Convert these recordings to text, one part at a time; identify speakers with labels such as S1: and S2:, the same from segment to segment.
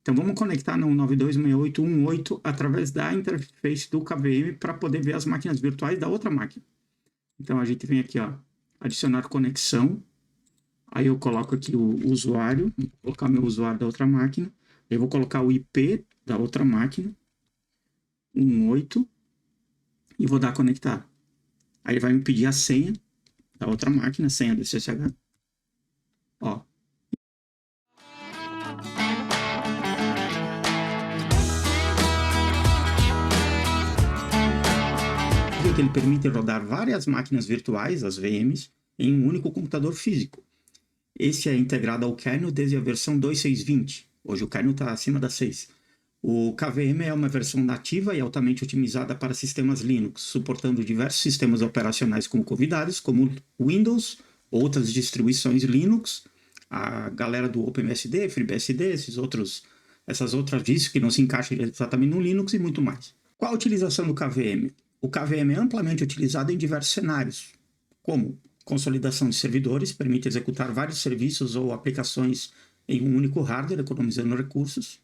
S1: Então vamos conectar no 926818 através da interface do KVM para poder ver as máquinas virtuais da outra máquina. Então a gente vem aqui, ó, adicionar conexão. Aí eu coloco aqui o usuário, vou colocar meu usuário da outra máquina. Eu vou colocar o IP da outra máquina, 18, e vou dar conectar. Aí ele vai me pedir a senha da outra máquina, a senha do SSH. Ó. Que ele permite rodar várias máquinas virtuais, as VMs, em um único computador físico. Esse é integrado ao kernel desde a versão 2.6.20. Hoje o kernel está acima da 6. O KVM é uma versão nativa e altamente otimizada para sistemas Linux, suportando diversos sistemas operacionais convidados, como Windows, outras distribuições Linux, a galera do OpenBSD, FreeBSD, essas outras distros que não se encaixam exatamente no Linux e muito mais. Qual a utilização do KVM? O KVM é amplamente utilizado em diversos cenários, como consolidação de servidores, permite executar vários serviços ou aplicações em um único hardware, economizando recursos.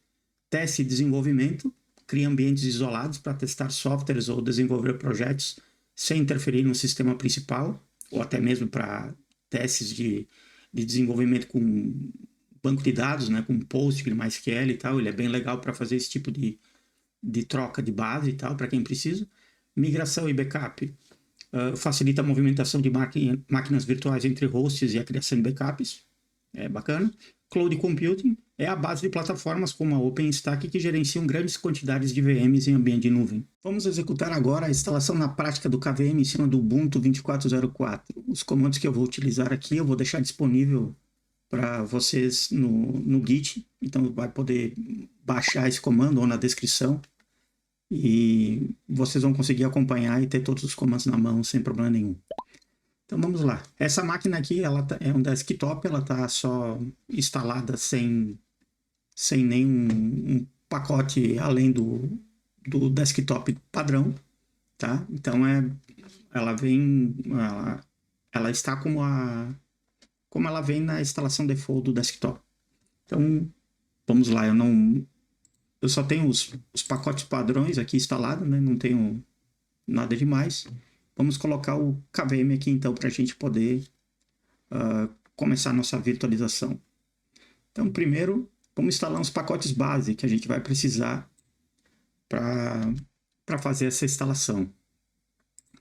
S1: Teste e desenvolvimento, cria ambientes isolados para testar softwares ou desenvolver projetos sem interferir no sistema principal, ou até mesmo para testes de desenvolvimento com banco de dados, né, com Postgre, MySQL e tal. Ele é bem legal para fazer esse tipo de troca de base e tal, para quem precisa. Migração e backup facilita a movimentação de máquinas virtuais entre hosts e a criação de backups. É bacana. Cloud Computing é a base de plataformas como a OpenStack que gerenciam grandes quantidades de VMs em ambiente de nuvem. Vamos executar agora a instalação na prática do KVM em cima do Ubuntu 24.04. Os comandos que eu vou utilizar aqui eu vou deixar disponível para vocês no Git. Então vai poder baixar esse comando ou na descrição. E vocês vão conseguir acompanhar e ter todos os comandos na mão sem problema nenhum. Então vamos lá. Essa máquina aqui é um desktop, ela está só instalada sem nenhum pacote além do desktop padrão, tá? Então ela está como ela vem na instalação default do desktop. Então vamos lá, eu só tenho os pacotes padrões aqui instalados, né? Não tenho nada demais. Vamos colocar o KVM aqui então para a gente poder começar a nossa virtualização. Então primeiro vamos instalar uns pacotes base que a gente vai precisar para fazer essa instalação.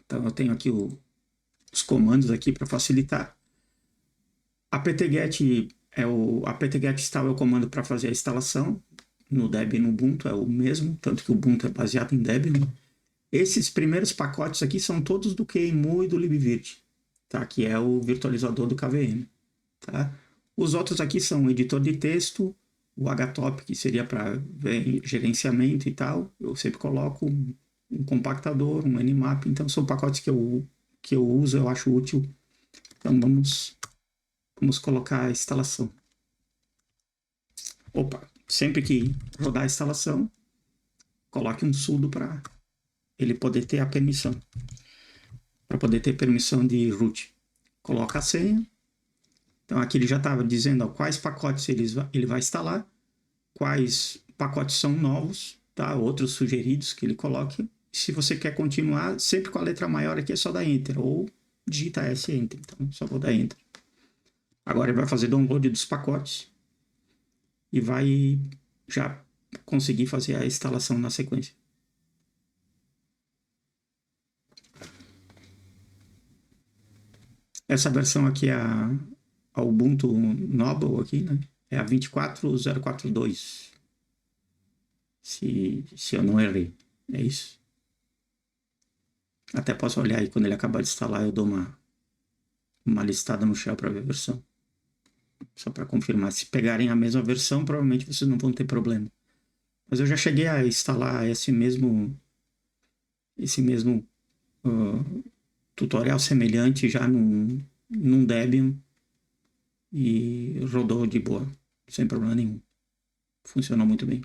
S1: Então eu tenho aqui os comandos aqui para facilitar. apt-get install é o comando para fazer a instalação. No Debian e no Ubuntu é o mesmo, tanto que o Ubuntu é baseado em Debian. Esses primeiros pacotes aqui são todos do QEMU e do libvirt, tá? Que é o virtualizador do KVM. Tá? Os outros aqui são o editor de texto, o HTOP, que seria para gerenciamento e tal. Eu sempre coloco um compactador, um Nmap, então são pacotes que eu uso, eu acho útil. Então vamos colocar a instalação. Opa! Sempre que rodar a instalação, coloque um sudo para ele poder ter a permissão. Para poder ter permissão de root. Coloca a senha. Então aqui ele já estava dizendo quais pacotes ele vai instalar, quais pacotes são novos, tá? Outros sugeridos que ele coloque. Se você quer continuar, sempre com a letra maior aqui é só dar Enter, ou digita S Enter. Então só vou dar Enter. Agora ele vai fazer download dos pacotes. E vai já conseguir fazer a instalação na sequência. Essa versão aqui é a Ubuntu Noble aqui, né? É a 24042. Se eu não errei. É isso. Até posso olhar aí quando ele acabar de instalar, eu dou uma listada no shell para ver a versão. Só para confirmar. Se pegarem a mesma versão, provavelmente vocês não vão ter problema. Mas eu já cheguei a instalar esse mesmo tutorial semelhante já num Debian e rodou de boa, sem problema nenhum. Funcionou muito bem.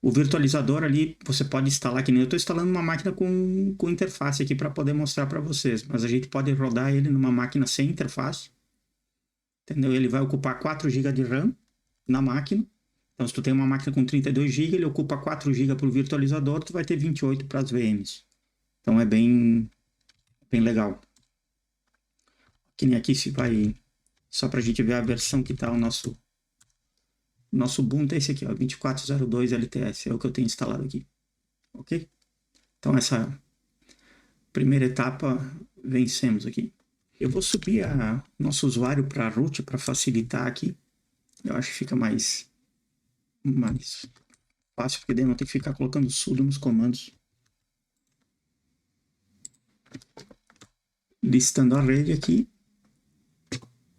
S1: O virtualizador ali, você pode instalar, que nem eu estou instalando uma máquina com interface aqui para poder mostrar para vocês. Mas a gente pode rodar ele numa máquina sem interface. Entendeu? Ele vai ocupar 4 GB de RAM na máquina. Então, se tu tem uma máquina com 32 GB, ele ocupa 4 GB para o virtualizador, tu vai ter 28 para as VMs. Então, é bem legal. Que nem aqui se vai... Só para a gente ver a versão que está o nosso Ubuntu é esse aqui, ó, 2402 LTS, é o que eu tenho instalado aqui. Ok? Então, essa primeira etapa vencemos aqui. Eu vou subir nosso usuário para root para facilitar aqui. Eu acho que fica mais fácil, porque daí não tem que ficar colocando sudo nos comandos. Listando a rede aqui.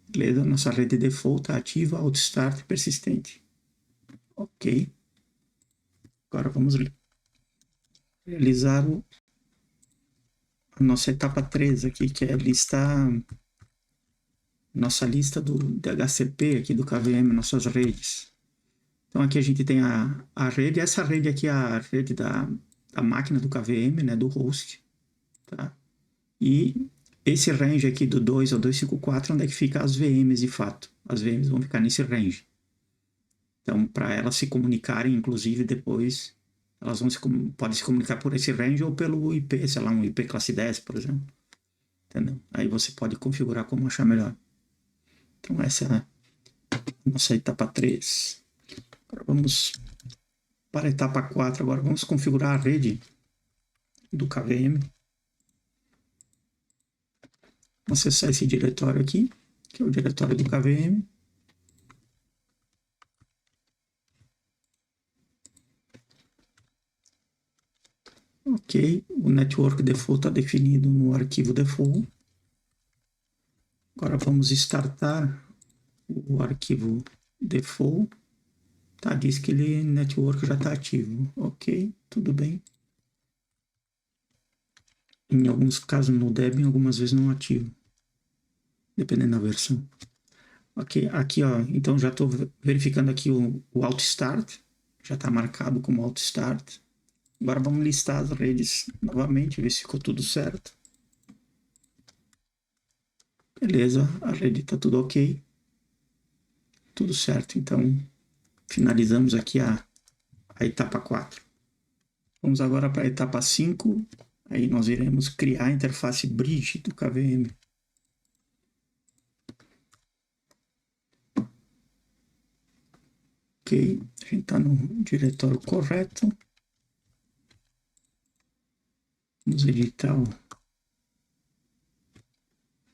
S1: Beleza, nossa rede default está ativa, auto start persistente. Ok. Agora vamos realizar a nossa etapa 3 aqui, que é listar nossa lista do DHCP aqui do KVM, nossas redes. Então aqui a gente tem a rede, essa rede aqui é a rede da máquina do KVM, né, do host, tá? E esse range aqui do 2 ao 254, onde é que fica as VMs de fato? As VMs vão ficar nesse range. Então, para elas se comunicarem, inclusive depois, elas podem se comunicar por esse range ou pelo IP, sei lá, um IP classe 10, por exemplo. Entendeu? Aí você pode configurar como achar melhor. Então, essa é a nossa etapa 3. Agora vamos para a etapa 4. Agora vamos configurar a rede do KVM. Vamos acessar esse diretório aqui, que é o diretório do KVM. Ok, o network default está definido no arquivo default. Agora vamos startar o arquivo default. Tá, diz que ele network já está ativo. Ok, tudo bem. Em alguns casos no Debian, algumas vezes não ativo. Dependendo da versão. Ok, aqui ó, então já estou verificando aqui o Alt Start. Já está marcado como Alt Start. Agora vamos listar as redes novamente, ver se ficou tudo certo. Beleza, a rede está tudo ok. Tudo certo, então finalizamos aqui a etapa 4. Vamos agora para a etapa 5. Aí nós iremos criar a interface bridge do KVM. Ok, a gente está no diretório correto. Vamos editar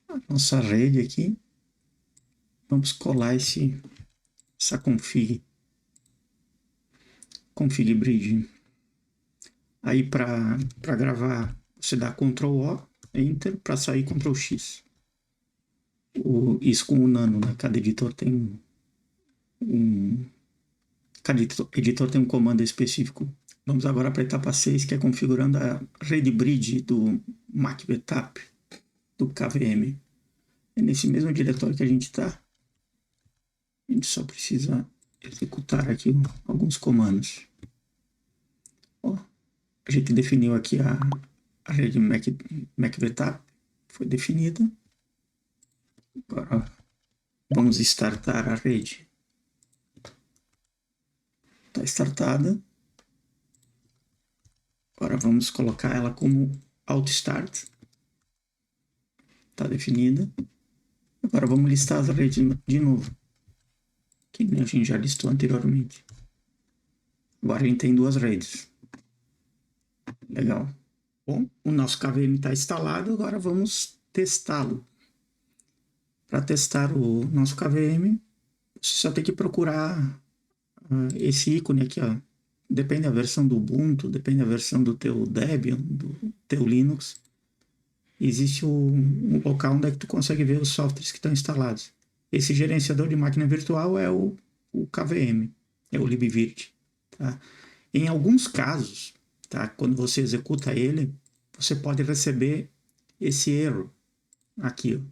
S1: a nossa rede aqui. Vamos colar essa config bridge. Aí para gravar, você dá Ctrl O, Enter, para sair Ctrl X. Isso com o Nano, né? Cada editor tem um comando específico. Vamos agora para a etapa 6, que é configurando a rede bridge do MacBetap do KVM. É nesse mesmo diretório que a gente está. A gente só precisa executar aqui alguns comandos. Ó, a gente definiu aqui a rede MacBetap, foi definida. Agora vamos startar a rede. Está startada. Agora vamos colocar ela como Alt Start. Está definida. Agora vamos listar as redes de novo, que nem a gente já listou anteriormente. Agora a gente tem 2 redes. Legal. Bom, o nosso KVM está instalado, agora vamos testá-lo. Para testar o nosso KVM, você só tem que procurar esse ícone aqui, ó. Depende da versão do Ubuntu, depende da versão do teu Debian, do teu Linux. Existe um local onde é que tu consegue ver os softwares que estão instalados. Esse gerenciador de máquina virtual é o KVM, é o libvirt. Tá? Em alguns casos, tá? Quando você executa ele, você pode receber esse erro aqui.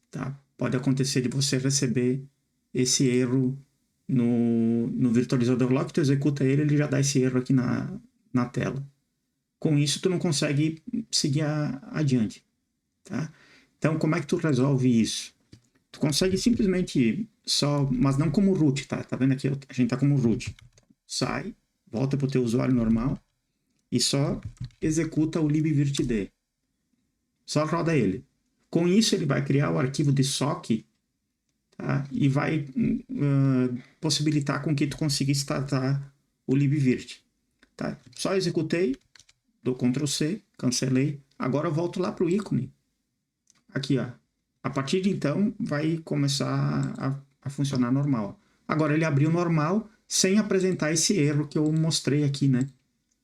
S1: Tá? Pode acontecer de você receber esse erro no virtualizador. Logo que tu executa ele já dá esse erro aqui na tela. Com isso, tu não consegue seguir adiante. Tá? Então, como é que tu resolve isso? Tu consegue simplesmente só, mas não como root, tá? Tá vendo aqui? A gente tá como root. Sai, volta pro teu usuário normal e só executa o libvirtd. Só roda ele. Com isso, ele vai criar o arquivo de SOC, tá? E vai possibilitar com que tu consiga startar o libvirt. Tá? Só executei, dou Ctrl C, cancelei. Agora eu volto lá para o ícone. Aqui, ó. A partir de então, vai começar a funcionar normal. Agora ele abriu normal, sem apresentar esse erro que eu mostrei aqui, né?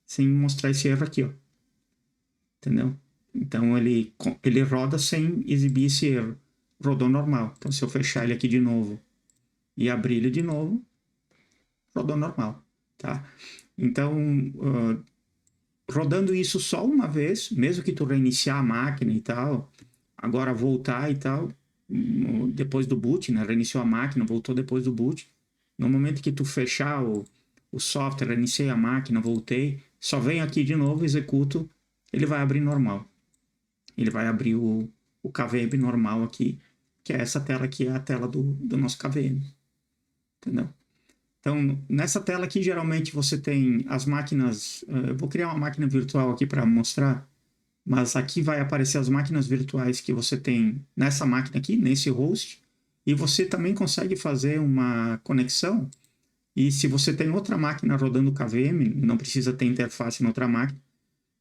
S1: Sem mostrar esse erro aqui, ó. Entendeu? Então ele roda sem exibir esse erro. Rodou normal. Então se eu fechar ele aqui de novo e abrir ele de novo, rodou normal, tá? Então, rodando isso só uma vez, mesmo que tu reiniciar a máquina e tal, agora voltar e tal, depois do boot, né? Reiniciou a máquina, voltou depois do boot. No momento que tu fechar o software, reiniciei a máquina, voltei, só venho aqui de novo, executo, ele vai abrir normal. Ele vai abrir o KVM normal aqui, que é essa tela aqui, é a tela do nosso KVM. Entendeu? Então, nessa tela aqui, geralmente você tem as máquinas. Eu vou criar uma máquina virtual aqui para mostrar, mas aqui vai aparecer as máquinas virtuais que você tem nessa máquina aqui, nesse host, e você também consegue fazer uma conexão. E se você tem outra máquina rodando KVM, não precisa ter interface na outra máquina,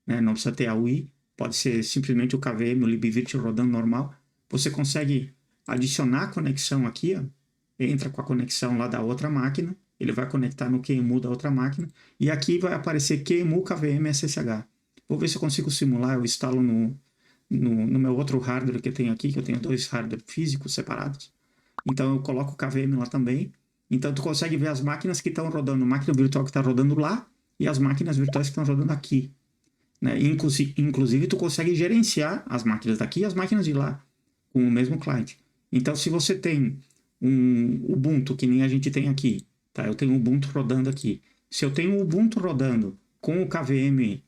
S1: né? Não precisa ter a UI, pode ser simplesmente o KVM, o libvirt rodando normal. Você consegue adicionar a conexão aqui, ó, entra com a conexão lá da outra máquina, ele vai conectar no QEMU da outra máquina, e aqui vai aparecer QEMU KVM SSH. Vou ver se eu consigo simular, eu instalo no meu outro hardware que eu tenho aqui, que eu tenho dois hardware físicos separados. Então eu coloco o KVM lá também. Então tu consegue ver as máquinas que estão rodando, máquina virtual que está rodando lá e as máquinas virtuais que estão rodando aqui. Né? Inclusive tu consegue gerenciar as máquinas daqui e as máquinas de lá com o mesmo cliente. Então se você tem um Ubuntu, que nem a gente tem aqui, tá? Eu tenho um Ubuntu rodando aqui. Se eu tenho um Ubuntu rodando com o KVM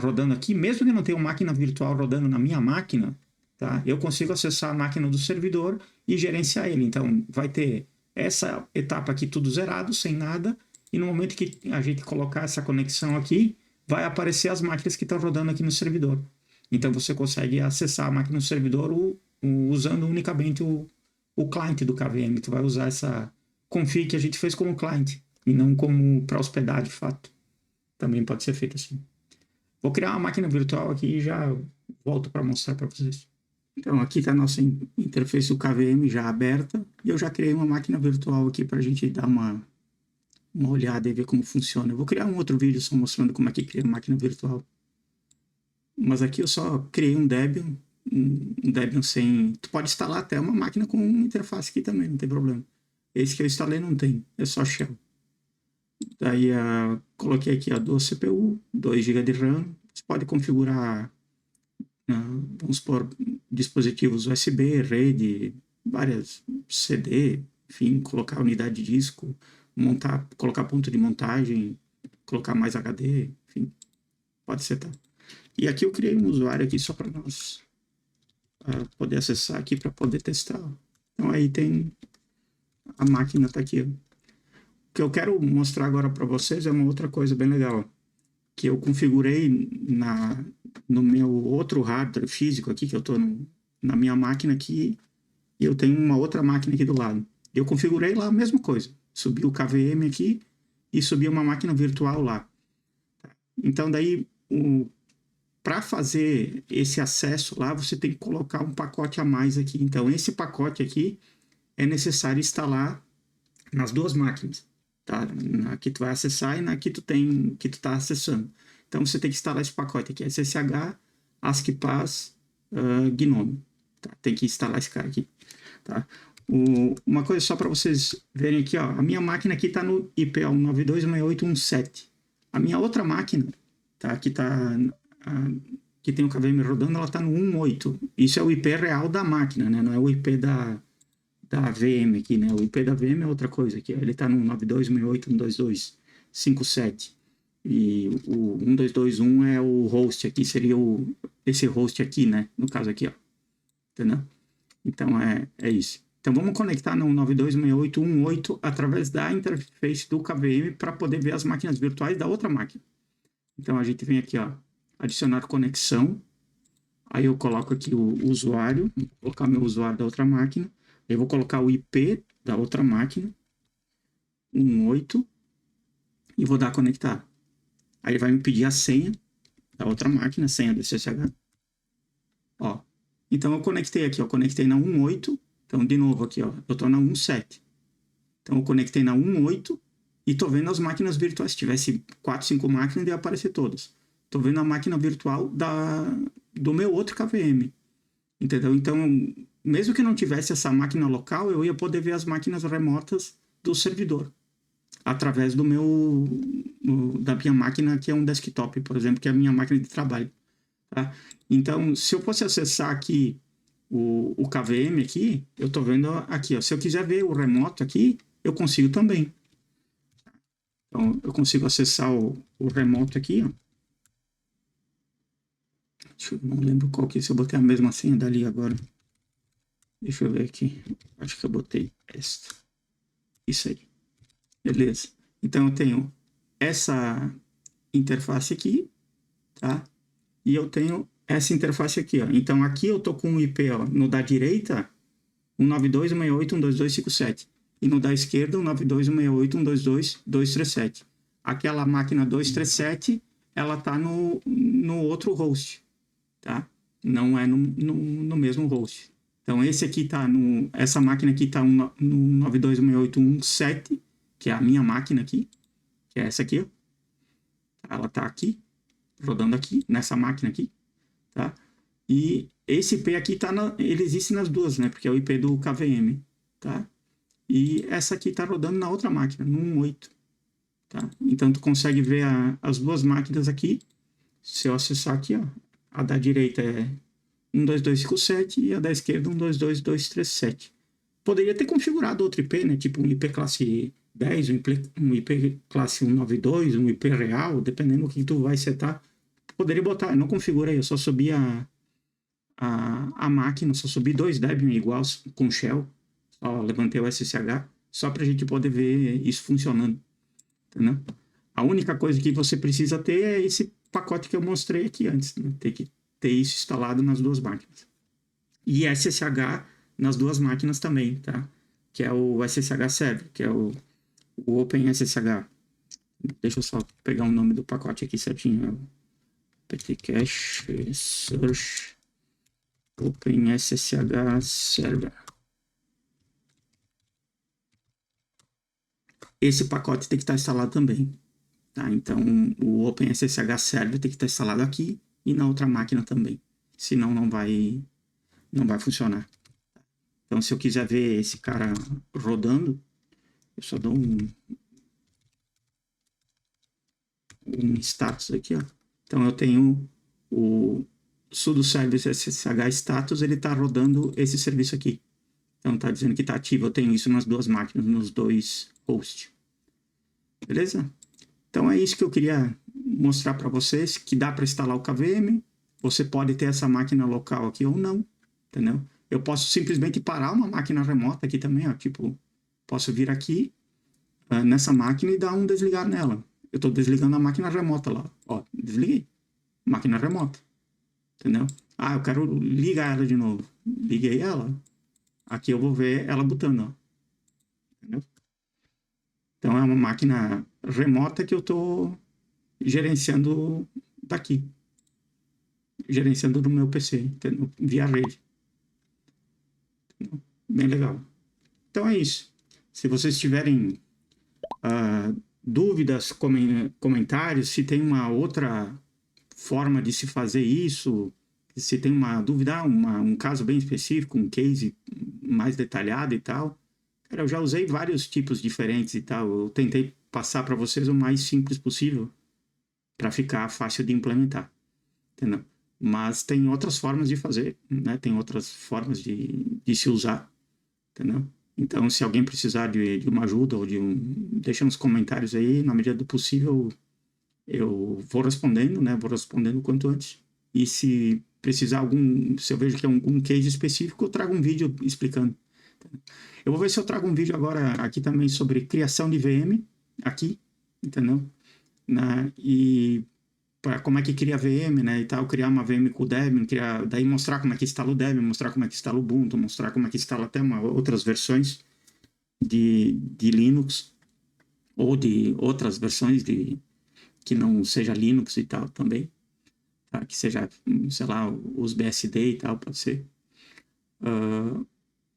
S1: rodando aqui, mesmo que não tenha uma máquina virtual rodando na minha máquina, tá? Eu consigo acessar a máquina do servidor e gerenciar ele. Então, vai ter essa etapa aqui tudo zerado, sem nada, e no momento que a gente colocar essa conexão aqui, vai aparecer as máquinas que estão rodando aqui no servidor. Então, você consegue acessar a máquina do servidor usando unicamente o cliente do KVM. Tu vai usar essa config que a gente fez como cliente, e não como para hospedar de fato. Também pode ser feito assim. Vou criar uma máquina virtual aqui e já volto para mostrar para vocês. Então, aqui está a nossa interface do KVM já aberta. E eu já criei uma máquina virtual aqui para a gente dar uma olhada e ver como funciona. Eu vou criar um outro vídeo só mostrando como é que cria uma máquina virtual. Mas aqui eu só criei um Debian. Um Debian sem... Tu pode instalar até uma máquina com uma interface aqui também, não tem problema. Esse que eu instalei não tem, é só shell. Daí coloquei aqui a 2 CPU, 2 GB de RAM. Você pode configurar, vamos supor, dispositivos USB, rede, várias CD, enfim, colocar unidade de disco, colocar ponto de montagem, colocar mais HD, enfim, pode setar. E aqui eu criei um usuário aqui só para nós poder acessar aqui para poder testar. Então aí tem a máquina tá aqui. O que eu quero mostrar agora para vocês é uma outra coisa bem legal, que eu configurei no meu outro hardware físico aqui, que eu estou na minha máquina aqui, e eu tenho uma outra máquina aqui do lado. Eu configurei lá a mesma coisa. Subi o KVM aqui e subi uma máquina virtual lá. Então daí, para fazer esse acesso lá, você tem que colocar um pacote a mais aqui. Então esse pacote aqui é necessário instalar nas duas máquinas. Tá? Na que tu vai acessar e na que tu tá acessando. Então você tem que instalar esse pacote aqui, SSH, ASCII-Pass, GNOME. Tá? Tem que instalar esse cara aqui. Tá? Uma coisa só para vocês verem aqui, ó, a minha máquina aqui está no IP 192.6817. A minha outra máquina, tá? Que tem o KVM rodando, ela está no 1.8. Isso é o IP real da máquina, né? Não é o IP da VM aqui, né? O IP da VM é outra coisa aqui. Ele está no 92.68.122.57. E o 1221 é o host aqui, seria esse host aqui, né? No caso aqui, ó. Entendeu? Então é isso. Então vamos conectar no 926818 através da interface do KVM para poder ver as máquinas virtuais da outra máquina. Então a gente vem aqui, ó, adicionar conexão. Aí eu coloco aqui o usuário, vou colocar meu usuário da outra máquina. Eu vou colocar o IP da outra máquina, 18, e vou dar conectar. Aí vai me pedir a senha da outra máquina, a senha do SSH. Ó, então eu conectei aqui, ó, conectei na 18. Então de novo aqui, ó, eu tô na 17. Então eu conectei na 18 e tô vendo as máquinas virtuais. Se tivesse 4, 5 máquinas, ia aparecer todas. Tô vendo a máquina virtual do meu outro KVM. Entendeu? Então, mesmo que não tivesse essa máquina local, eu ia poder ver as máquinas remotas do servidor. Através da minha máquina, que é um desktop, por exemplo, que é a minha máquina de trabalho. Tá? Então, se eu fosse acessar aqui o KVM aqui, eu estou vendo aqui, ó, se eu quiser ver o remoto aqui, eu consigo também. Então, eu consigo acessar o remoto aqui, ó. Não lembro qual que é, se eu botei a mesma senha dali agora. Deixa eu ver aqui. Acho que eu botei esta. Isso aí. Beleza. Então eu tenho essa interface aqui, tá? E eu tenho essa interface aqui, ó. Então aqui eu tô com o IP, ó, no da direita, 192.168.122.57. E no da esquerda, 192.168.122.237. Aquela máquina 237, ela tá no outro host, tá? Não é no mesmo host. Então esse aqui tá essa máquina aqui tá no 92.168.1.7, que é a minha máquina aqui, que é essa aqui, ó. Ela tá aqui, rodando aqui, nessa máquina aqui, tá? E esse IP aqui ele existe nas duas, né? Porque é o IP do KVM, tá? E essa aqui tá rodando na outra máquina, no 18, tá? Então tu consegue ver as duas máquinas aqui. Se eu acessar aqui, ó, a da direita é 12257 e a da esquerda 122.237. Poderia ter configurado outro IP, né? Tipo um IP classe 10, um IP classe 192, um IP real, dependendo do que tu vai setar. Poderia botar, eu não configurei, eu só subi a máquina, só subi 2 Debian iguais com shell, só levantei o SSH, só pra gente poder ver isso funcionando, entendeu? A única coisa que você precisa ter é esse pacote que eu mostrei aqui antes, né? Tem que ter isso instalado nas duas máquinas. E SSH nas duas máquinas também, tá? Que é o SSH Server, que é o OpenSSH. Deixa eu só pegar o nome do pacote aqui certinho. ptcache search OpenSSH Server. Esse pacote tem que estar instalado também, tá? Então, o OpenSSH Server tem que estar instalado aqui e na outra máquina também. Senão não vai funcionar. Então, se eu quiser ver esse cara rodando, eu só dou um status aqui, ó. Então, eu tenho o sudo service SSH status, ele está rodando esse serviço aqui. Então, está dizendo que está ativo. Eu tenho isso nas duas máquinas, nos dois hosts. Beleza? Então, é isso que eu queria mostrar para vocês, que dá para instalar o KVM. Você pode ter essa máquina local aqui ou não, entendeu? Eu posso simplesmente parar uma máquina remota aqui também, ó. Tipo, posso vir aqui nessa máquina e dar um desligar nela. Eu estou desligando a máquina remota lá. Ó, desliguei. Máquina remota. Entendeu? Ah, eu quero ligar ela de novo. Liguei ela. Aqui eu vou ver ela botando, ó. Entendeu? Então é uma máquina remota que eu estou gerenciando daqui. Gerenciando do meu PC, entendeu? Via rede. Entendeu? Bem legal. Então é isso. Se vocês tiverem dúvidas, comentários, se tem uma outra forma de se fazer isso, se tem uma dúvida, um caso bem específico, um case mais detalhado e tal. Cara, eu já usei vários tipos diferentes e tal. Eu tentei passar para vocês o mais simples possível para ficar fácil de implementar, entendeu? Mas tem outras formas de fazer, né? Tem outras formas de se usar, entendeu? Então, se alguém precisar de uma ajuda ou deixa nos comentários aí, na medida do possível, eu vou respondendo, né? Vou respondendo o quanto antes. E se precisar se eu vejo que é algum case específico, eu trago um vídeo explicando. Eu vou ver se eu trago um vídeo agora aqui também sobre criação de VM, aqui, entendeu? Né? E para como é que cria VM, né, e tal, criar uma VM com o Debian, daí mostrar como é que instala o Debian, mostrar como é que instala o Ubuntu, mostrar como é que instala até outras versões de Linux, ou de outras versões que não seja Linux e tal também, tá? Que seja, sei lá, os BSD e tal, pode ser.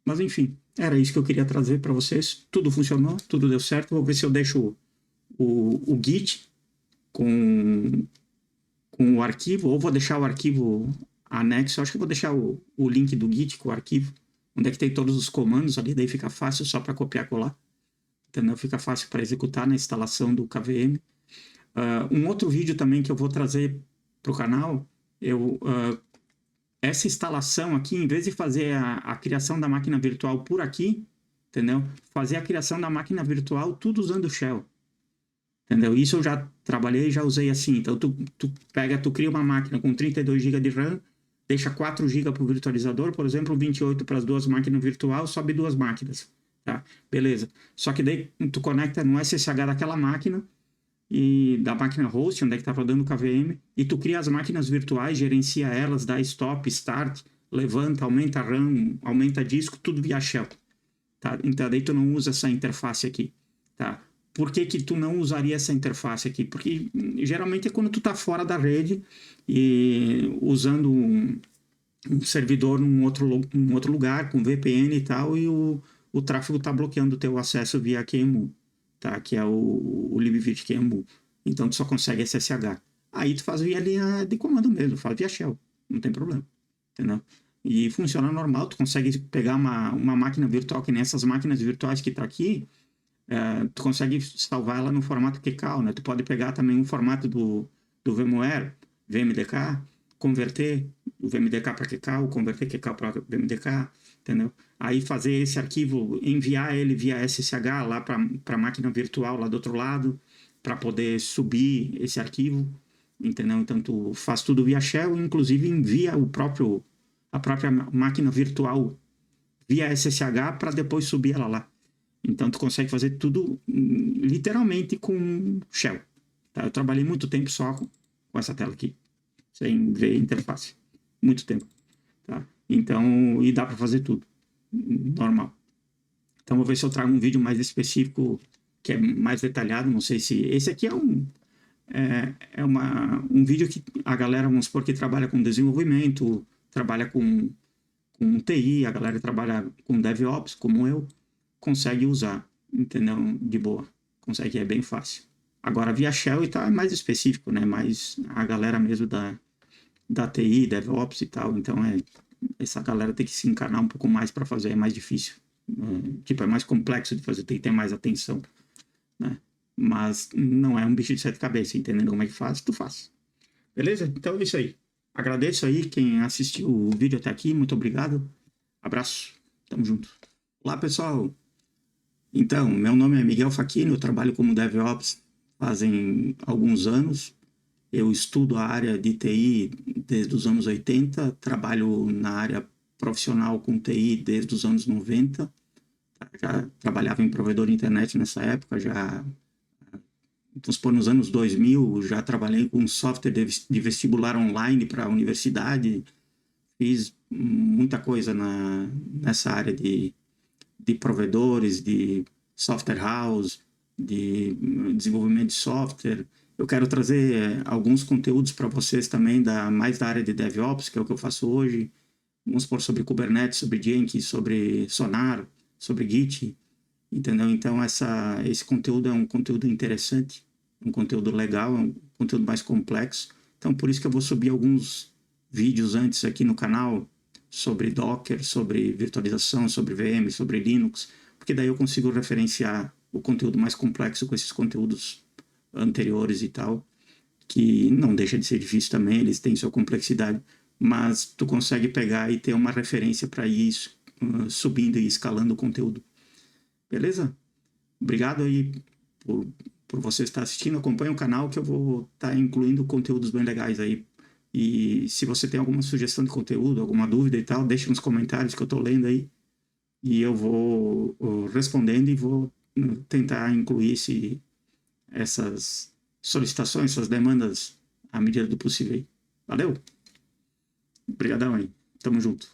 S1: Mas enfim, era isso que eu queria trazer para vocês. Tudo funcionou, tudo deu certo. Vou ver se eu deixo o Git com o arquivo, ou vou deixar o arquivo anexo. Acho que vou deixar o link do Git com o arquivo, onde é que tem todos os comandos ali, daí fica fácil só para copiar e colar. Entendeu? Fica fácil para executar na instalação do KVM. Um outro vídeo também que eu vou trazer para o canal, essa instalação aqui, em vez de fazer a criação da máquina virtual por aqui, entendeu? Fazer a criação da máquina virtual tudo usando o Shell. Entendeu? Isso eu já trabalhei, já usei assim. Então, tu cria uma máquina com 32 GB de RAM, deixa 4 GB para o virtualizador, por exemplo, 28 para as duas máquinas virtual, sobe duas máquinas. Tá? Beleza. Só que daí tu conecta no SSH daquela máquina, e da máquina host, onde é que está rodando o KVM, e tu cria as máquinas virtuais, gerencia elas, dá stop, start, levanta, aumenta RAM, aumenta disco, tudo via Shell. Tá? Então, daí tu não usa essa interface aqui. Tá? Por que tu não usaria essa interface aqui? Porque geralmente é quando tu está fora da rede e usando um servidor num outro lugar, com VPN e tal, e o tráfego está bloqueando o teu acesso via QEMU, tá? Que é o libvirt QEMU. Então tu só consegue SSH. Aí tu faz via linha de comando mesmo, faz via Shell, não tem problema, entendeu? E funciona normal, tu consegue pegar uma máquina virtual, que nem essas máquinas virtuais que tá aqui, tu consegue salvar ela no formato QCal, né? Tu pode pegar também um formato do VMware, VMDK, converter o VMDK para QCal, converter QCal para VMDK, entendeu? Aí fazer esse arquivo, enviar ele via SSH lá para a máquina virtual lá do outro lado, para poder subir esse arquivo, entendeu? Então tu faz tudo via Shell, inclusive envia a própria máquina virtual via SSH para depois subir ela lá. Então tu consegue fazer tudo literalmente com Shell. Tá? Eu trabalhei muito tempo só com essa tela aqui, sem ver interface. Muito tempo. Tá? Então, e dá para fazer tudo. Normal. Então vou ver se eu trago um vídeo mais específico, que é mais detalhado. Não sei se... Esse aqui é um vídeo que a galera, vamos supor, que trabalha com desenvolvimento, trabalha com TI, a galera trabalha com DevOps, como eu, consegue usar, entendeu? De boa. Consegue, é bem fácil. Agora, via Shell e tal é mais específico, né? Mais a galera mesmo da TI, DevOps e tal. Então, essa galera tem que se encarnar um pouco mais para fazer, é mais difícil. Tipo, é mais complexo de fazer, tem que ter mais atenção, né? Mas não é um bicho de sete cabeças, entendendo como é que faz, tu faz. Beleza? Então é isso aí. Agradeço aí quem assistiu o vídeo até aqui, muito obrigado. Abraço, tamo junto. Olá, pessoal. Então, meu nome é Miguel Facchini, eu trabalho como DevOps fazem alguns anos. Eu estudo a área de TI desde os anos 80, trabalho na área profissional com TI desde os anos 90. Já trabalhava em provedor de internet nessa época, vamos supor, nos anos 2000, já trabalhei com software de vestibular online para a universidade. Fiz muita coisa nessa área de provedores, de software house, de desenvolvimento de software. Eu quero trazer alguns conteúdos para vocês também, mais da área de DevOps, que é o que eu faço hoje. Vamos supor, sobre Kubernetes, sobre Jenkins, sobre Sonar, sobre Git, entendeu? Então, esse conteúdo é um conteúdo interessante, um conteúdo legal, é um conteúdo mais complexo. Então, por isso que eu vou subir alguns vídeos antes aqui no canal, sobre Docker, sobre virtualização, sobre VM, sobre Linux, porque daí eu consigo referenciar o conteúdo mais complexo com esses conteúdos anteriores e tal, que não deixa de ser difícil também, eles têm sua complexidade, mas tu consegue pegar e ter uma referência para ir subindo e escalando o conteúdo. Beleza? Obrigado aí por você estar assistindo, acompanha o canal que eu vou estar incluindo conteúdos bem legais aí. E se você tem alguma sugestão de conteúdo, alguma dúvida e tal, deixe nos comentários que eu estou lendo aí. e eu vou respondendo e vou tentar incluir essas solicitações, essas demandas à medida do possível. Valeu? Obrigadão aí. Tamo junto.